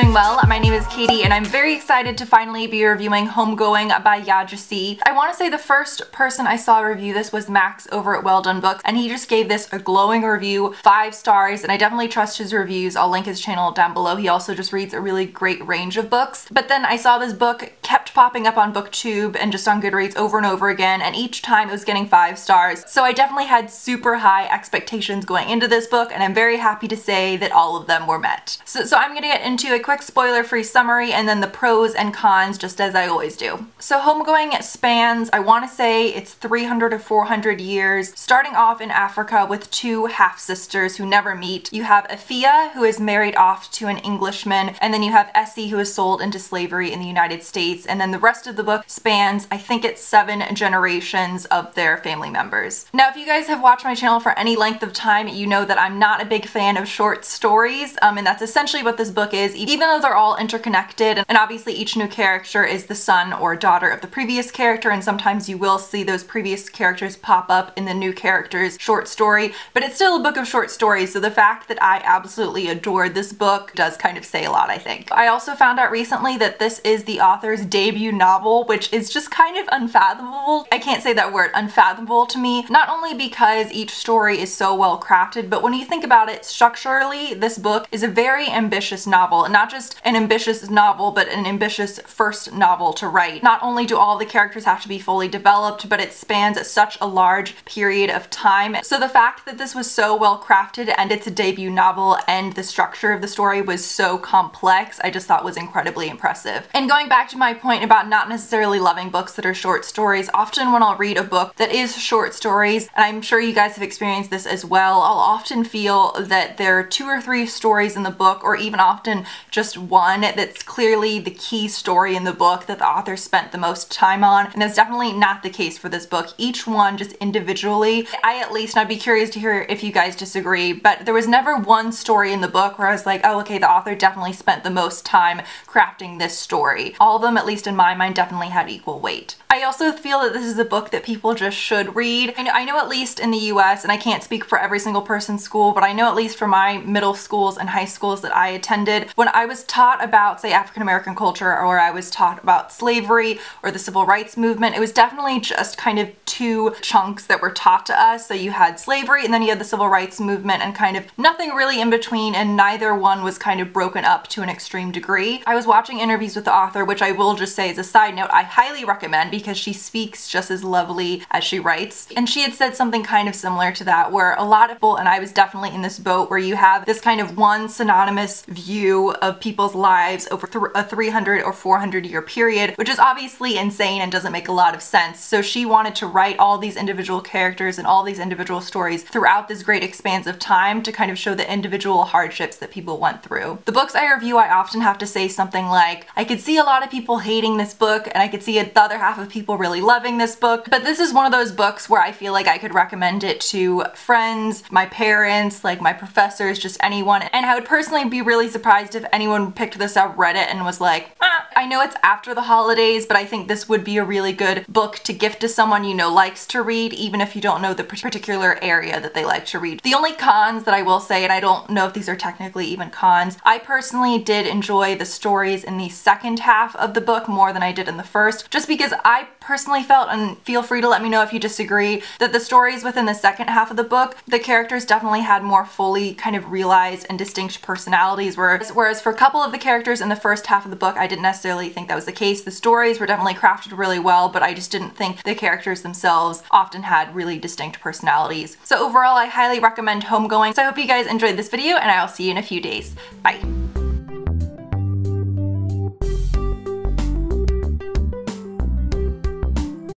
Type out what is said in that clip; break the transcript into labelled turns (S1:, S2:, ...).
S1: doing well. My name is Katie and I'm very excited to finally be reviewing Homegoing by Yajci. I want to say the first person I saw review this was Max over at Well Done Books, and he just gave this a glowing review, 5 stars, and I definitely trust his reviews. I'll link his channel down below. He also just reads a really great range of books. But then I saw this book kept popping up on BookTube and just on Goodreads over and over again, and each time it was getting 5 stars. So I definitely had super high expectations going into this book, and I'm very happy to say that all of them were met. So I'm gonna get into a quick spoiler-free summary and then the pros and cons, just as I always do. So Homegoing spans, I want to say it's 300 or 400 years, starting off in Africa with 2 half-sisters who never meet. You have Afia, who is married off to an Englishman, and then you have Essie, who is sold into slavery in the United States, and then the rest of the book spans, I think it's 7 generations of their family members. Now, if you guys have watched my channel for any length of time, you know that I'm not a big fan of short stories, and that's essentially what this book is, even though they're all interconnected, and obviously each new character is the son or daughter of the previous character, and sometimes you will see those previous characters pop up in the new character's short story, but it's still a book of short stories, so the fact that I absolutely adored this book does kind of say a lot, I think. I also found out recently that this is the author's debut novel, which is just kind of unfathomable. I can't say that word, unfathomable to me, not only because each story is so well crafted, but when you think about it structurally, this book is a very ambitious novel, and not just an ambitious novel, but an ambitious first novel to write. Not only do all the characters have to be fully developed, but it spans such a large period of time. So the fact that this was so well crafted and it's a debut novel and the structure of the story was so complex, I just thought was incredibly impressive. And going back to my point about not necessarily loving books that are short stories, often when I'll read a book that is short stories, and I'm sure you guys have experienced this as well, I'll often feel that there are 2 or 3 stories in the book, or even often just one that's clearly the key story in the book that the author spent the most time on, and that's definitely not the case for this book. Each one just individually, at least, and I'd be curious to hear if you guys disagree, but there was never one story in the book where I was like, oh, okay, the author definitely spent the most time crafting this story. All of them, at least in my mind, definitely had equal weight. I also feel that this is a book that people just should read. I know at least in the US, and I can't speak for every single person's school, but I know at least for my middle schools and high schools that I attended, when I was taught about, say, African American culture, or I was taught about slavery or the civil rights movement, it was definitely just kind of 2 chunks that were taught to us. So you had slavery and then you had the civil rights movement, and kind of nothing really in between, and neither one was kind of broken up to an extreme degree. I was watching interviews with the author, which I will just say as a side note, I highly recommend because she speaks just as lovely as she writes. And she had said something kind of similar to that, where a lot of people, and I was definitely in this boat, where you have this kind of one synonymous view of people's lives over a 300 or 400 year period, which is obviously insane and doesn't make a lot of sense. So she wanted to write all these individual characters and all these individual stories throughout this great expanse of time to kind of show the individual hardships that people went through. The books I review, I often have to say something like, I could see a lot of people hating this book, and I could see the other half of people really loving this book, but this is one of those books where I feel like I could recommend it to friends, my parents, like my professors, just anyone, and I would personally be really surprised if anyone picked this up, read it, and was like, I know it's after the holidays, but I think this would be a really good book to gift to someone you know likes to read, even if you don't know the particular area that they like to read. The only cons that I will say, and I don't know if these are technically even cons, I personally did enjoy the stories in the second half of the book more than I did in the first, just because I personally felt, and feel free to let me know if you disagree, that the stories within the second half of the book, the characters definitely had more fully kind of realized and distinct personalities, whereas for a couple of the characters in the first half of the book, I didn't necessarily think that was the case. The stories were definitely crafted really well, but I just didn't think the characters themselves often had really distinct personalities. So overall, I highly recommend Homegoing. So I hope you guys enjoyed this video, and I'll see you in a few days. Bye!